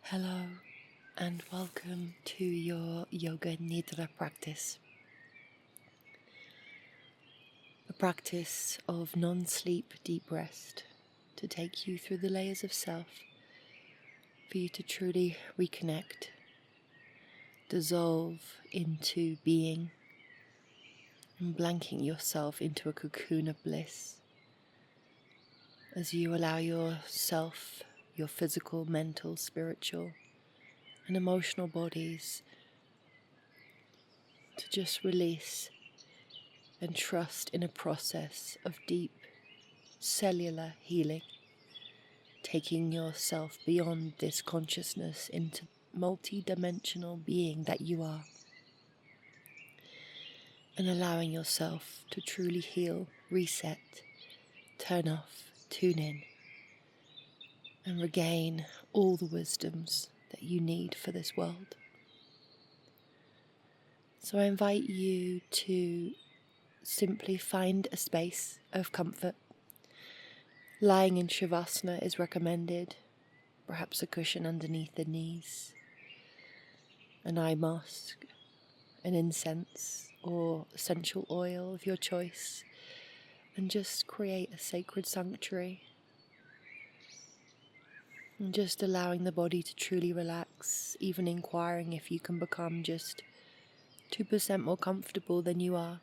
Hello and welcome to your Yoga Nidra practice. A practice of non-sleep deep rest to take you through the layers of self, for you to truly reconnect, dissolve into being, and blanking yourself into a cocoon of bliss as you allow yourself, your physical, mental, spiritual, and emotional bodies to just release and trust in a process of deep cellular healing, taking yourself beyond this consciousness into multi-dimensional being that you are, and allowing yourself to truly heal, reset, turn off, tune in, and regain all the wisdoms that you need for this world. So I invite you to simply find a space of comfort. Lying in Shavasana is recommended, perhaps a cushion underneath the knees, an eye mask, an incense or essential oil of your choice, and just create a sacred sanctuary. And just allowing the body to truly relax, even inquiring if you can become just 2% more comfortable than you are.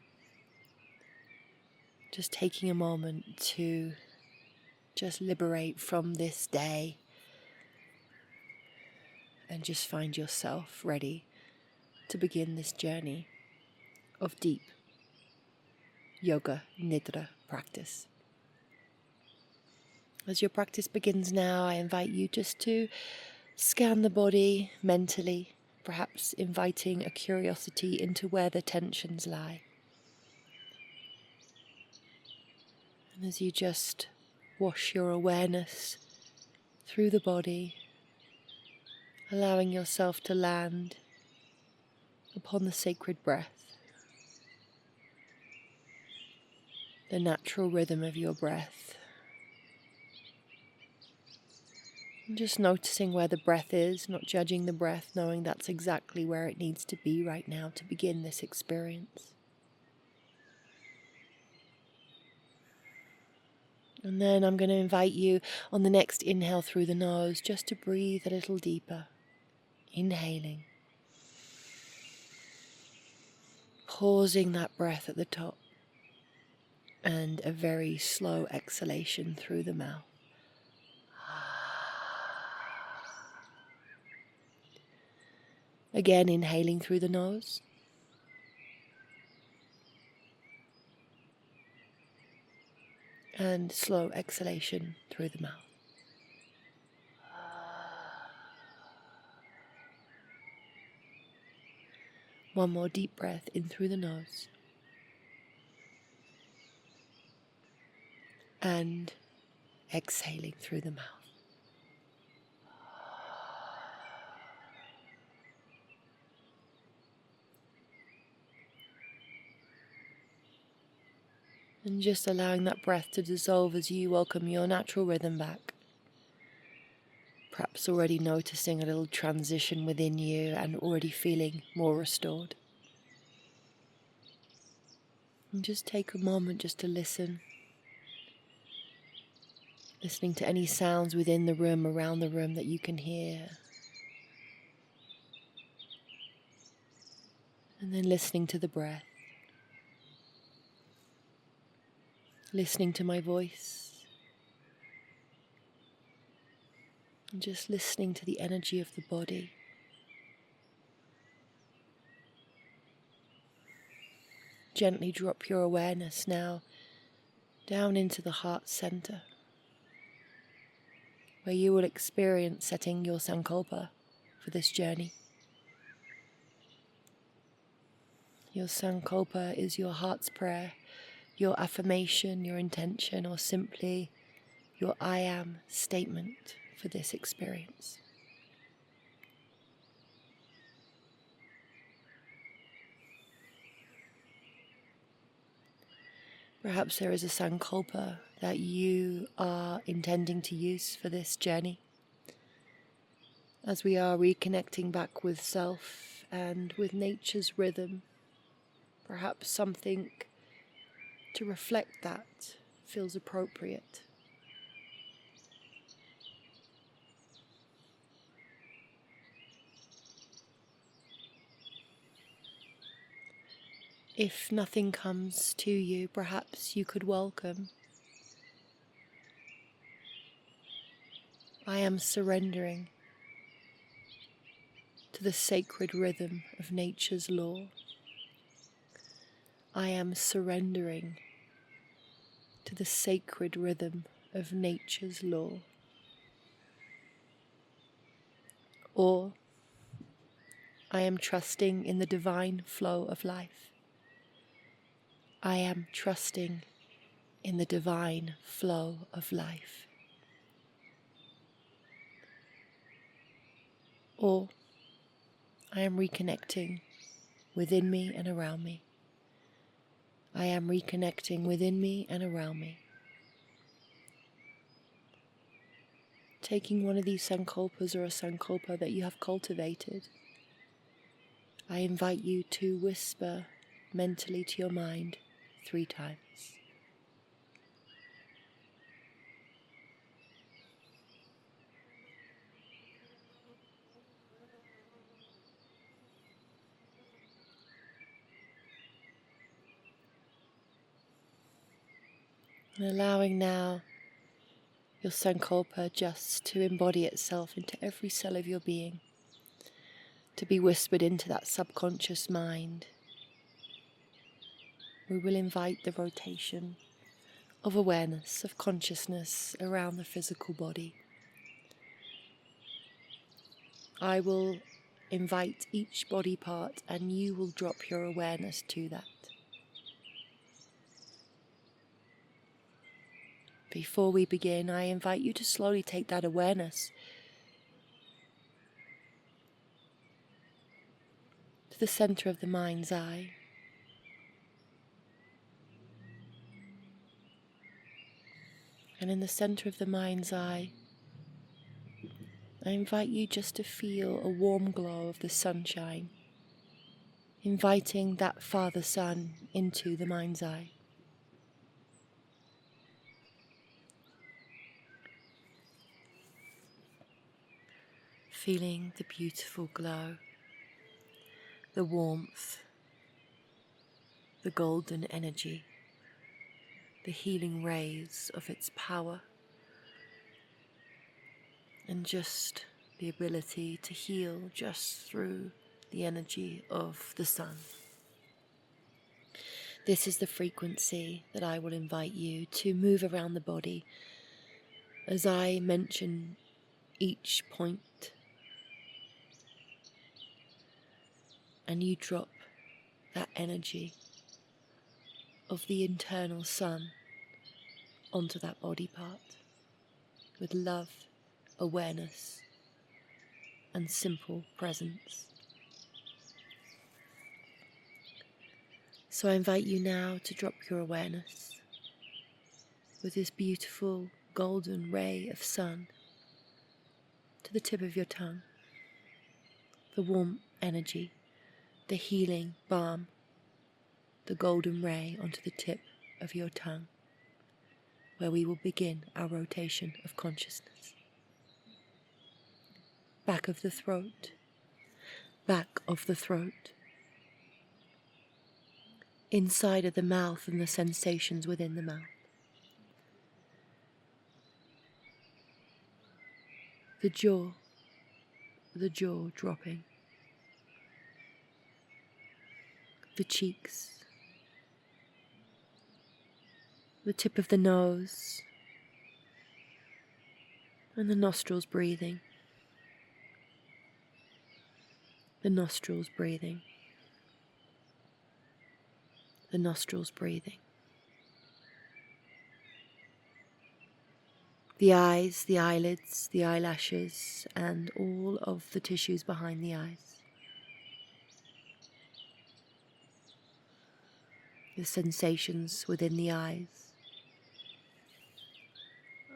Just taking a moment to just liberate from this day and just find yourself ready to begin this journey of deep Yoga Nidra practice. As your practice begins now, I invite you just to scan the body mentally, perhaps inviting a curiosity into where the tensions lie. And as you just wash your awareness through the body, allowing yourself to land upon the sacred breath, the natural rhythm of your breath. And just noticing where the breath is, not judging the breath, knowing that's exactly where it needs to be right now to begin this experience. And then I'm going to invite you on the next inhale through the nose just to breathe a little deeper. Inhaling. Pausing that breath at the top. And a very slow exhalation through the mouth. Again, inhaling through the nose. And slow exhalation through the mouth. One more deep breath in through the nose. And exhaling through the mouth. And just allowing that breath to dissolve as you welcome your natural rhythm back. Perhaps already noticing a little transition within you and already feeling more restored. And just take a moment just to listen. Listening to any sounds within the room, around the room that you can hear. And then listening to the breath. Listening to my voice. And just listening to the energy of the body. Gently drop your awareness now down into the heart center, where you will experience setting your sankalpa for this journey. Your sankalpa is your heart's prayer, your affirmation, your intention, or simply your I am statement for this experience. Perhaps there is a sankalpa that you are intending to use for this journey. as we are reconnecting back with self and with nature's rhythm. Perhaps something to reflect that feels appropriate. If nothing comes to you, perhaps you could welcome. I am surrendering to the sacred rhythm of nature's law. I am surrendering to the sacred rhythm of nature's law. Or I am trusting in the divine flow of life. I am trusting in the divine flow of life. Or I am reconnecting within me and around me. I am reconnecting within me and around me. Taking one of these sankalpas or a sankalpa that you have cultivated, I invite you to whisper mentally to your mind 3 times. And allowing now your sankalpa just to embody itself into every cell of your being, to be whispered into that subconscious mind. We will invite the rotation of awareness, of consciousness around the physical body. I will invite each body part and you will drop your awareness to that. Before we begin, I invite you to slowly take that awareness to the center of the mind's eye. And in the center of the mind's eye, I invite you just to feel a warm glow of the sunshine, inviting that Father Sun into the mind's eye. Feeling the beautiful glow, the warmth, the golden energy, the healing rays of its power, and just the ability to heal just through the energy of the sun. This is the frequency that I will invite you to move around the body as I mention each point, and you drop that energy of the internal sun onto that body part with love, awareness, and simple presence. So I invite you now to drop your awareness with this beautiful golden ray of sun to the tip of your tongue, the warm energy, the healing balm, the golden ray onto the tip of your tongue, where we will begin our rotation of consciousness. Back of the throat, back of the throat, inside of the mouth and the sensations within the mouth. The jaw dropping. The cheeks. The tip of the nose. And the nostrils breathing. The nostrils breathing. The nostrils breathing. The eyes, the eyelids, the eyelashes, and all of the tissues behind the eyes. The sensations within the eyes.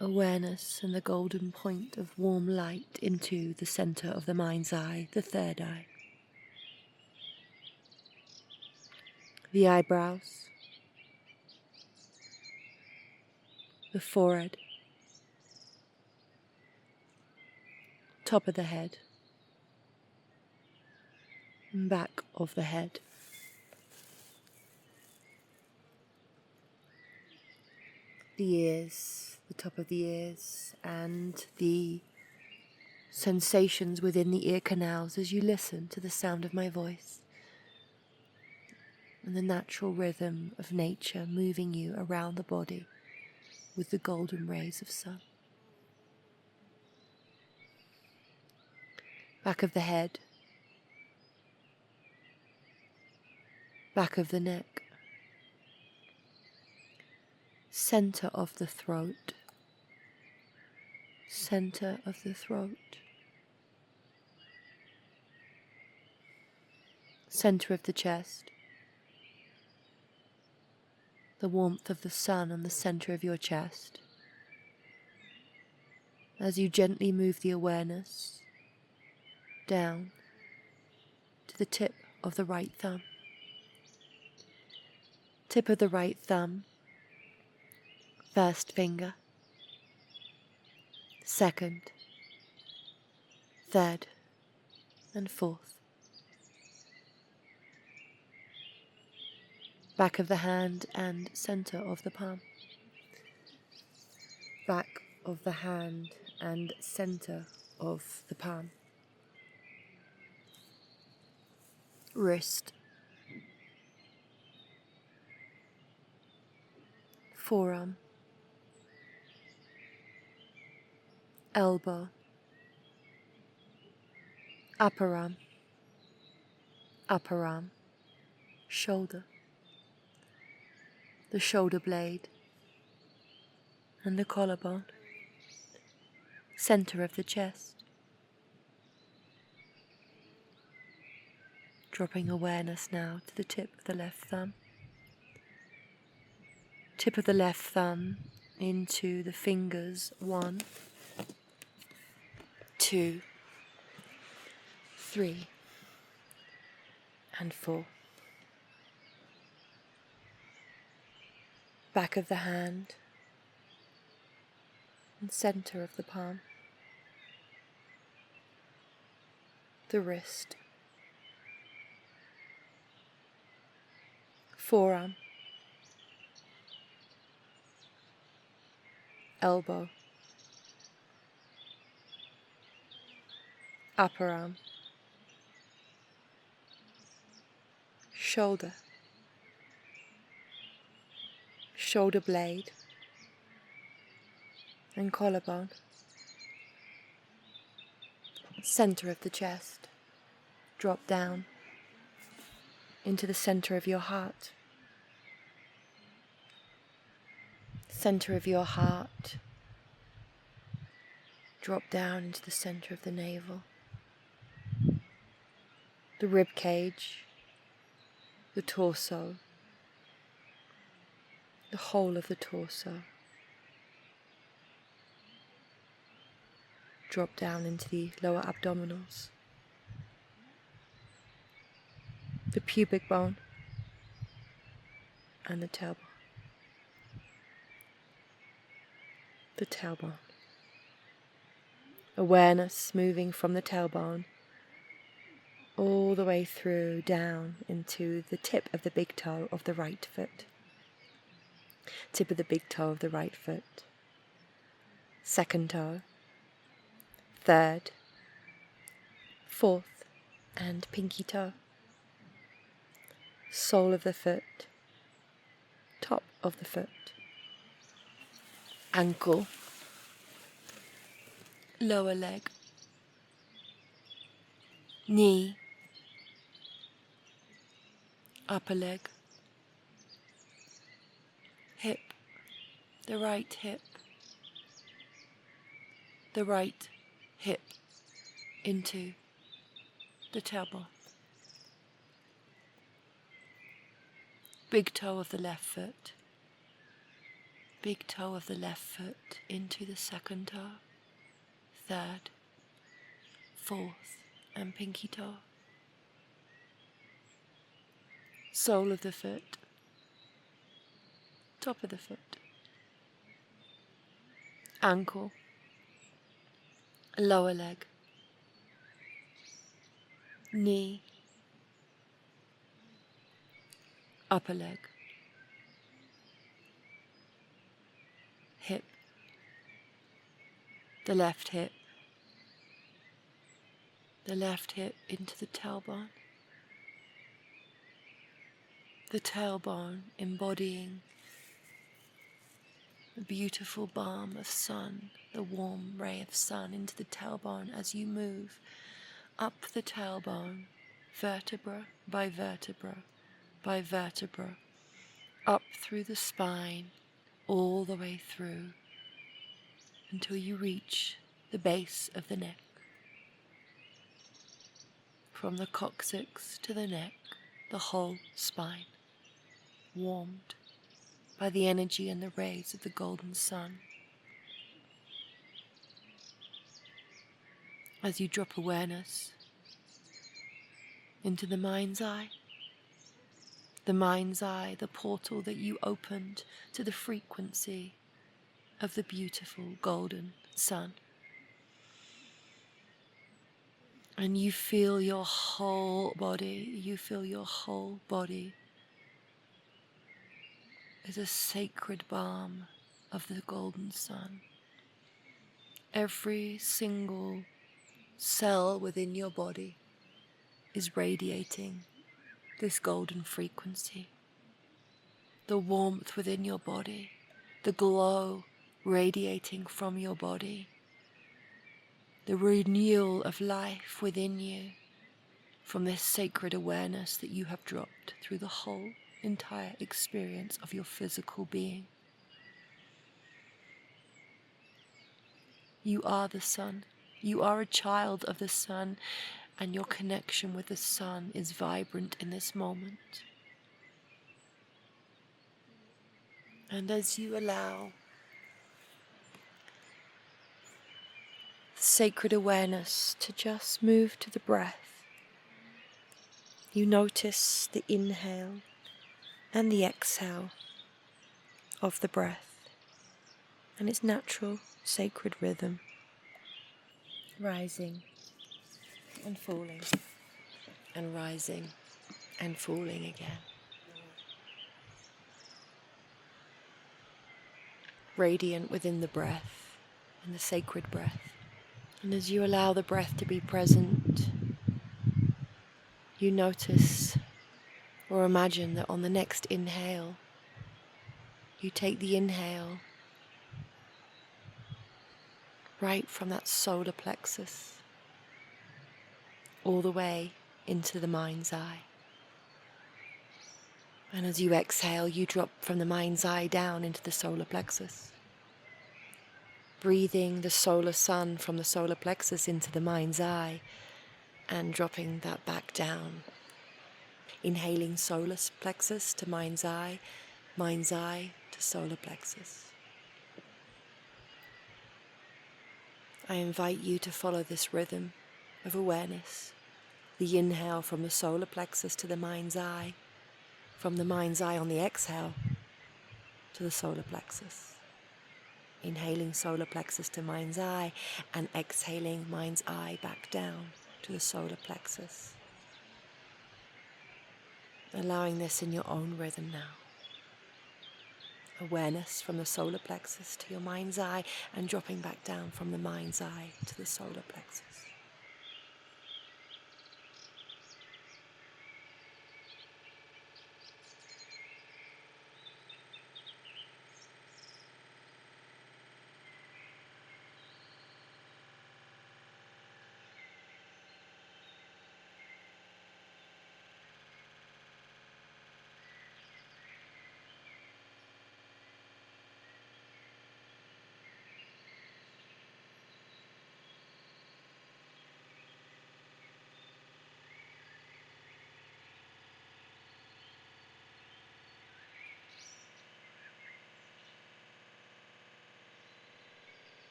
awareness and the golden point of warm light into the center of the mind's eye, the third eye. The eyebrows, the forehead, top of the head, and back of the head. The ears, the top of the ears, and the sensations within the ear canals as you listen to the sound of my voice and the natural rhythm of nature moving you around the body with the golden rays of sun. Back of the head, back of the neck, center of the throat, center of the throat, center of the chest, the warmth of the sun on the center of your chest, as you gently move the awareness down to the tip of the right thumb. Tip of the right thumb, first finger, second, third, and fourth. Back of the hand and center of the palm. Back of the hand and center of the palm. Wrist. Forearm. Elbow. Upper arm. Upper arm. Shoulder. The shoulder blade and the collarbone, center of the chest, dropping awareness now to the tip of the left thumb, tip of the left thumb into the fingers 1, 2, 3, and 4. Back of the hand and center of the palm, the wrist, forearm, elbow, upper arm, shoulder, shoulder blade and collarbone, center of the chest, drop down into the center of your heart, center of your heart, drop down into the center of the navel, the rib cage, the torso, the whole of the torso. Drop down into the lower abdominals, the pubic bone, and the tailbone. The tailbone. Awareness moving from the tailbone all the way through down into the tip of the big toe of the right foot. Tip of the big toe of the right foot. Second toe. Third. Fourth. And pinky toe. Sole of the foot. Top of the foot. Ankle. Lower leg. Knee. Upper leg. Hip. The right hip. The right hip into the tailbone. Big toe of the left foot. big toe of the left foot into the second toe, third, fourth, and pinky toe. Sole of the foot, top of the foot, ankle, lower leg, knee, upper leg, hip, the left hip into the tailbone. The tailbone embodying the beautiful balm of sun, the warm ray of sun into the tailbone as you move up the tailbone, vertebra by vertebra by vertebra, up through the spine, all the way through, until you reach the base of the neck. From the coccyx to the neck, the whole spine, warmed by the energy and the rays of the golden sun. As you drop awareness into the mind's eye, the portal that you opened to the frequency of the beautiful golden sun. And you feel your whole body, is a sacred balm of the golden sun. Every single cell within your body is radiating this golden frequency. The warmth within your body, the glow radiating from your body, the renewal of life within you from this sacred awareness that you have dropped through the whole entire experience of your physical being. You are the sun. You are a child of the sun, and your connection with the sun is vibrant in this moment. And as you allow the sacred awareness to just move to the breath, you notice the inhale and the exhale of the breath and its natural sacred rhythm, rising and falling and rising and falling again. Radiant within the breath, in the sacred breath. And as you allow the breath to be present, you notice or imagine that on the next inhale, you take the inhale right from that solar plexus all the way into the mind's eye. And as you exhale, you drop from the mind's eye down into the solar plexus, breathing the solar sun from the solar plexus into the mind's eye and dropping that back down. Inhaling solar plexus to mind's eye to solar plexus. I invite you to follow this rhythm of awareness. The inhale from the solar plexus to the mind's eye, from the mind's eye on the exhale to the solar plexus. Inhaling solar plexus to mind's eye and exhaling mind's eye back down to the solar plexus. Allowing this in your own rhythm now. Awareness from the solar plexus to your mind's eye and dropping back down from the mind's eye to the solar plexus.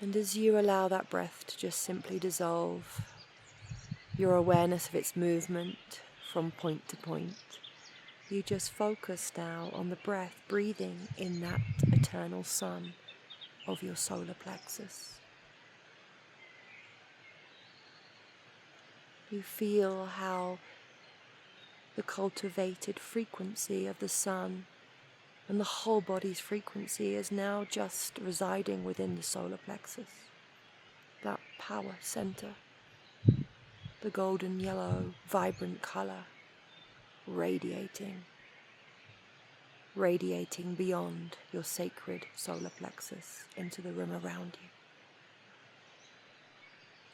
And as you allow that breath to just simply dissolve, your awareness of its movement from point to point, you just focus now on the breath breathing in that eternal sun of your solar plexus. You feel how the cultivated frequency of the sun and the whole body's frequency is now just residing within the solar plexus, that power center, the golden yellow, vibrant color, radiating beyond your sacred solar plexus into the room around you,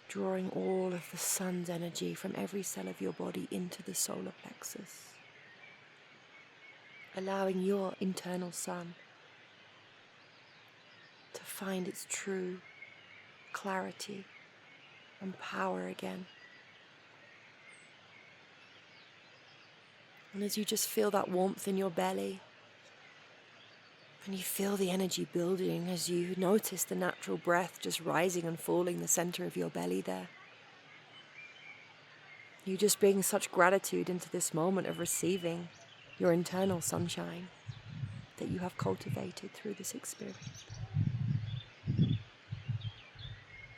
drawing all of the sun's energy from every cell of your body into the solar plexus, allowing your internal sun to find its true clarity and power again. And as you just feel that warmth in your belly, and you feel the energy building as you notice the natural breath just rising and falling the center of your belly there, you just bring such gratitude into this moment of receiving your internal sunshine that you have cultivated through this experience.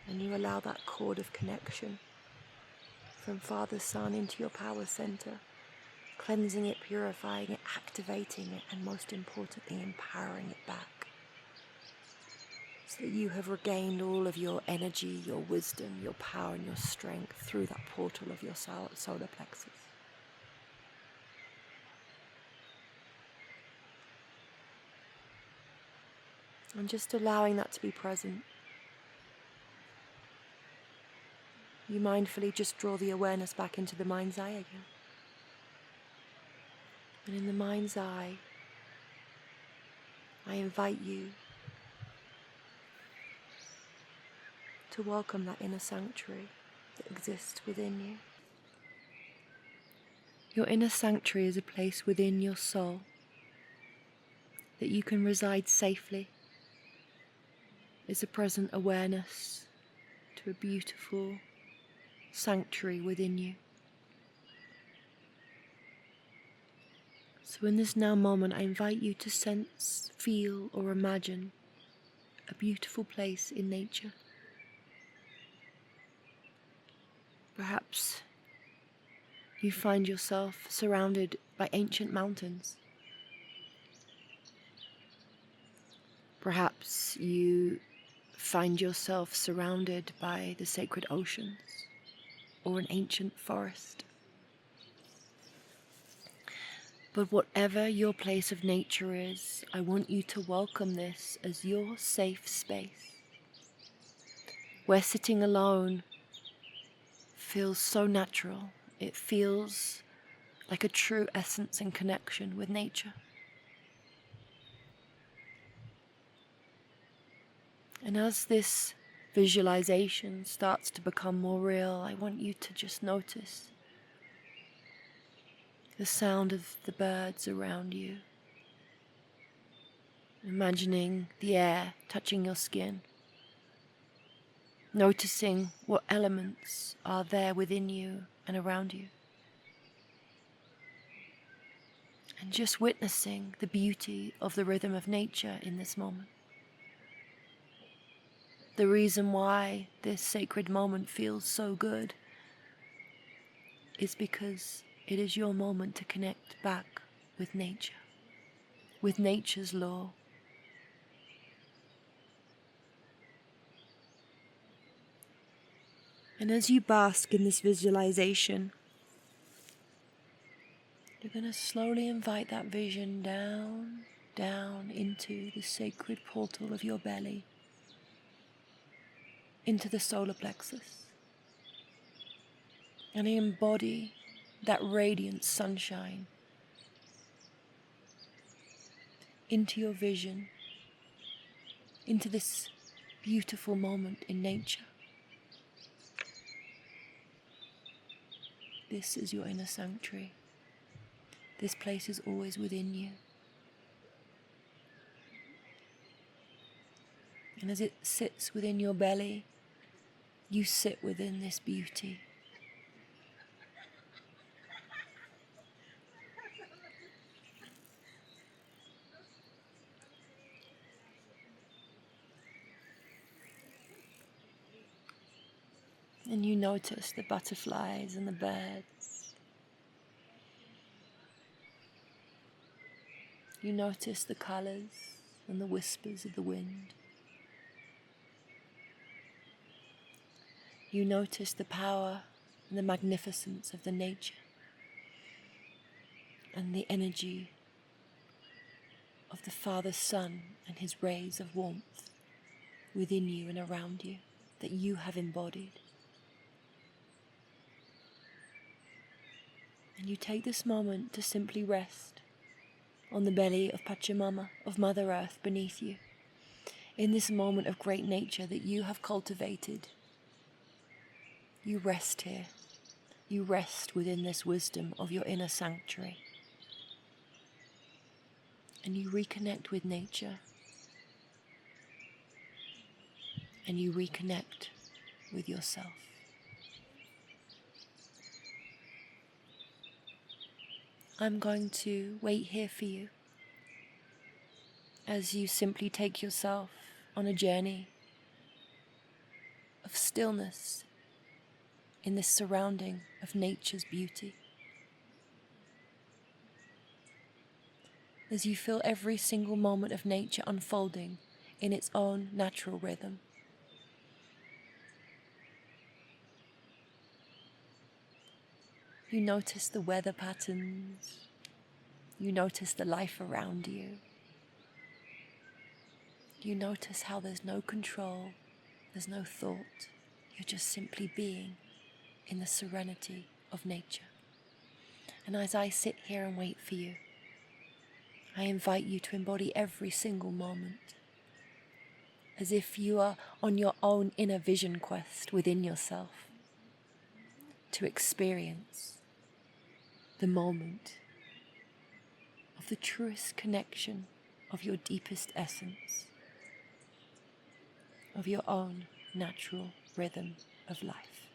And you allow that cord of connection from Father Sun into your power center, cleansing it, purifying it, activating it, and most importantly, empowering it back. So that you have regained all of your energy, your wisdom, your power, and your strength through that portal of your solar plexus. And just allowing that to be present. You mindfully just draw the awareness back into the mind's eye again. And in the mind's eye, I invite you to welcome that inner sanctuary that exists within you. Your inner sanctuary is a place within your soul that you can reside safely. It's a present awareness to a beautiful sanctuary within you. So in this now moment, I invite you to sense, feel, or imagine a beautiful place in nature. Perhaps you find yourself surrounded by ancient mountains. Perhaps you find yourself surrounded by the sacred oceans or an ancient forest. But whatever your place of nature is, I want you to welcome this as your safe space, where sitting alone feels so natural. It feels like a true essence and connection with nature. And as this visualization starts to become more real, I want you to just notice the sound of the birds around you, imagining the air touching your skin, noticing what elements are there within you and around you, and just witnessing the beauty of the rhythm of nature in this moment. The reason why this sacred moment feels so good is because it is your moment to connect back with nature, with nature's law. And as you bask in this visualization, you're going to slowly invite that vision down into the sacred portal of your belly, into the solar plexus, and embody that radiant sunshine into your vision, into this beautiful moment in nature. This is your inner sanctuary. This place is always within you. And as it sits within your belly, you sit within this beauty. And you notice the butterflies and the birds. You notice the colors and the whispers of the wind. You notice the power and the magnificence of the nature and the energy of the Father Sun and his rays of warmth within you and around you that you have embodied. And you take this moment to simply rest on the belly of Pachamama, of Mother Earth beneath you, in this moment of great nature that you have cultivated. You rest here. You rest within this wisdom of your inner sanctuary. And you reconnect with nature. And you reconnect with yourself. I'm going to wait here for you as you simply take yourself on a journey of stillness in this surrounding of nature's beauty. As you feel every single moment of nature unfolding in its own natural rhythm. You notice the weather patterns. You notice the life around you. You notice how there's no control, there's no thought. You're just simply being in the serenity of nature. And as I sit here and wait for you, I invite you to embody every single moment as if you are on your own inner vision quest within yourself to experience the moment of the truest connection of your deepest essence, of your own natural rhythm of life.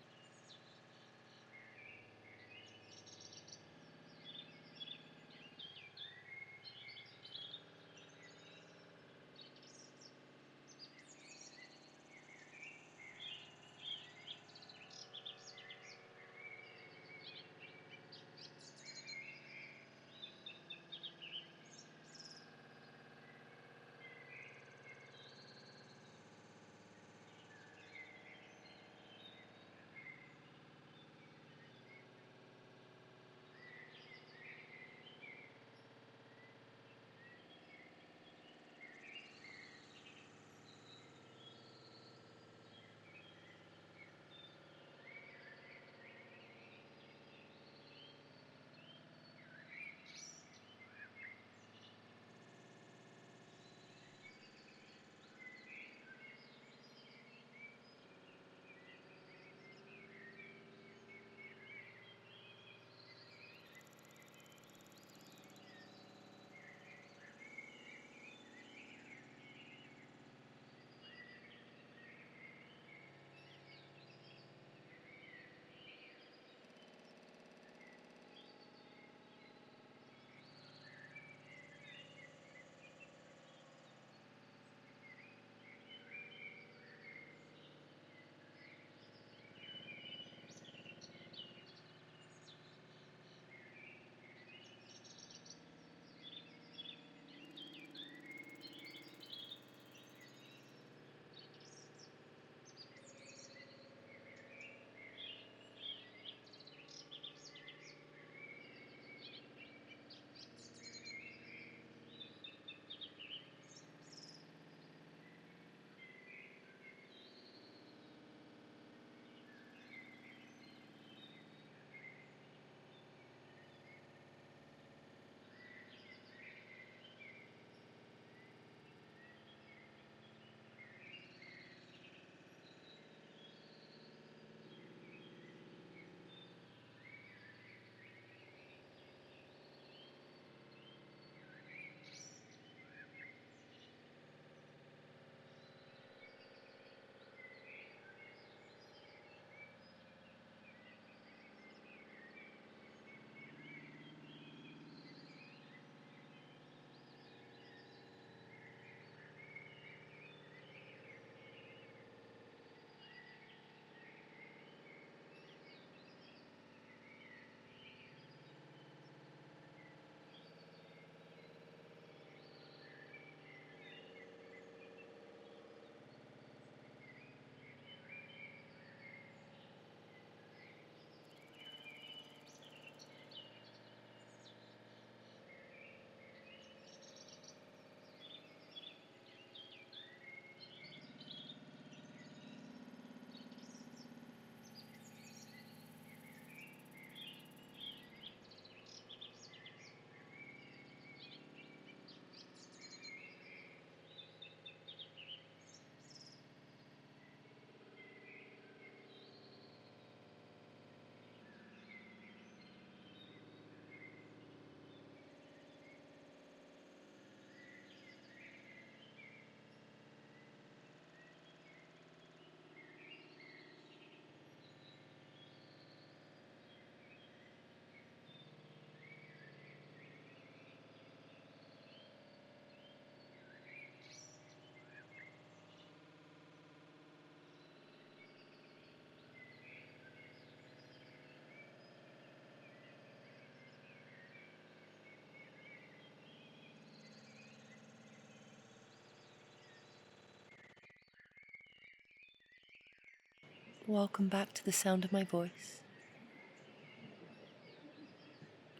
Welcome back to the sound of my voice.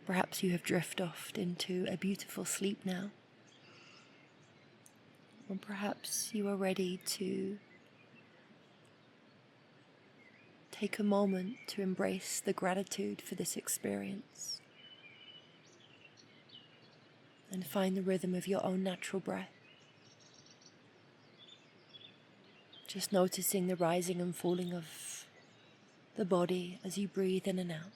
Perhaps you have drifted off into a beautiful sleep now. Or perhaps you are ready to take a moment to embrace the gratitude for this experience and find the rhythm of your own natural breath. Just noticing the rising and falling of the body as you breathe in and out.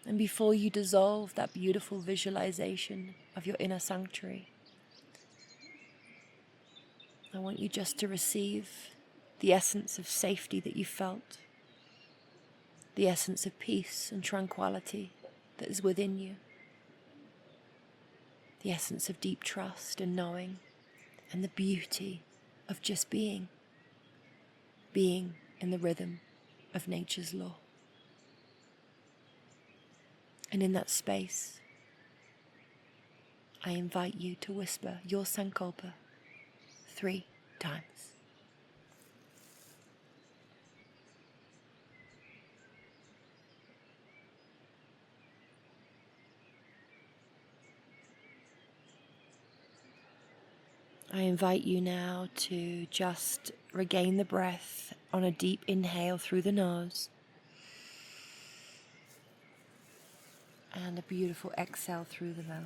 And before you dissolve that beautiful visualization of your inner sanctuary, I want you just to receive the essence of safety that you felt, the essence of peace and tranquility that is within you, the essence of deep trust and knowing, and the beauty of just being in the rhythm of nature's law. And in that space, I invite you to whisper your Sankalpa 3 times. I invite you now to just regain the breath on a deep inhale through the nose and a beautiful exhale through the mouth.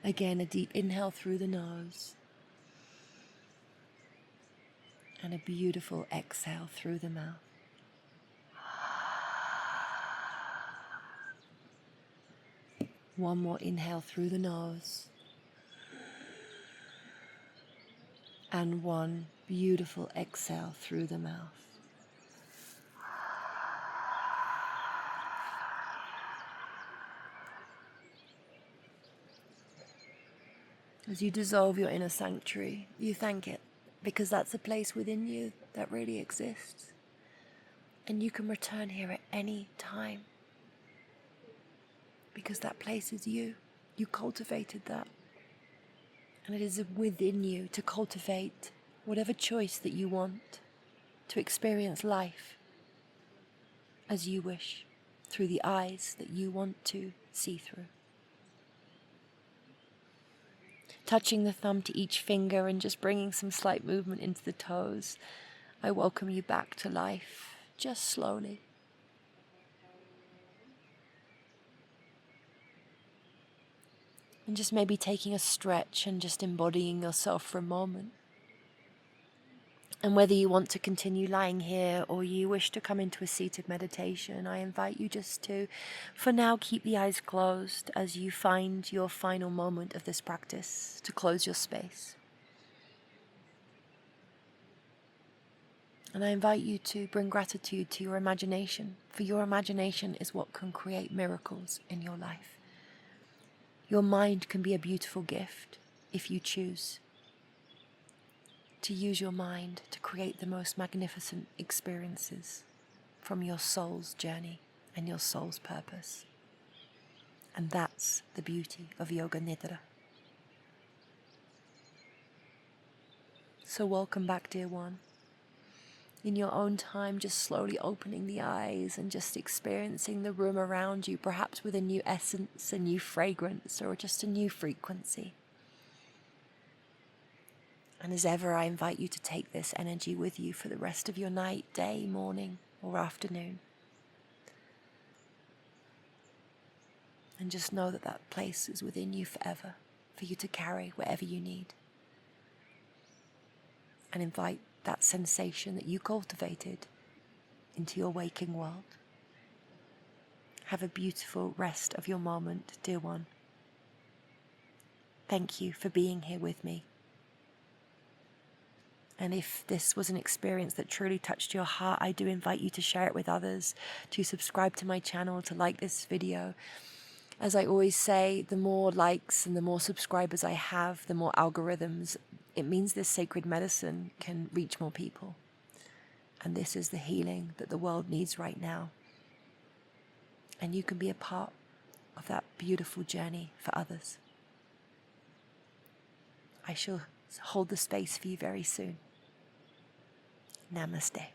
Again, a deep inhale through the nose and a beautiful exhale through the mouth. One more inhale through the nose and one beautiful exhale through the mouth. As you dissolve your inner sanctuary, you thank it, because that's a place within you that really exists. And you can return here at any time, because that place is you. You cultivated that. And it is within you to cultivate whatever choice that you want, to experience life as you wish, through the eyes that you want to see through. Touching the thumb to each finger and just bringing some slight movement into the toes, I welcome you back to life, just slowly. And just maybe taking a stretch and just embodying yourself for a moment. And whether you want to continue lying here or you wish to come into a seated meditation, I invite you just to, for now, keep the eyes closed as you find your final moment of this practice, to close your space. And I invite you to bring gratitude to your imagination, for your imagination is what can create miracles in your life. Your mind can be a beautiful gift if you choose to use your mind to create the most magnificent experiences from your soul's journey and your soul's purpose. And that's the beauty of Yoga Nidra. So welcome back, dear one. In your own time, just slowly opening the eyes and just experiencing the room around you, perhaps with a new essence, a new fragrance, or just a new frequency. And as ever, I invite you to take this energy with you for the rest of your night, day, morning, or afternoon. And just know that that place is within you forever, for you to carry wherever you need. And invite that sensation that you cultivated into your waking world. Have a beautiful rest of your moment, dear one. Thank you for being here with me. And if this was an experience that truly touched your heart, I do invite you to share it with others, to subscribe to my channel, to like this video. As I always say, the more likes and the more subscribers I have, the more algorithms. It means this sacred medicine can reach more people. And this is the healing that the world needs right now. And you can be a part of that beautiful journey for others. I shall hold the space for you very soon. Namaste.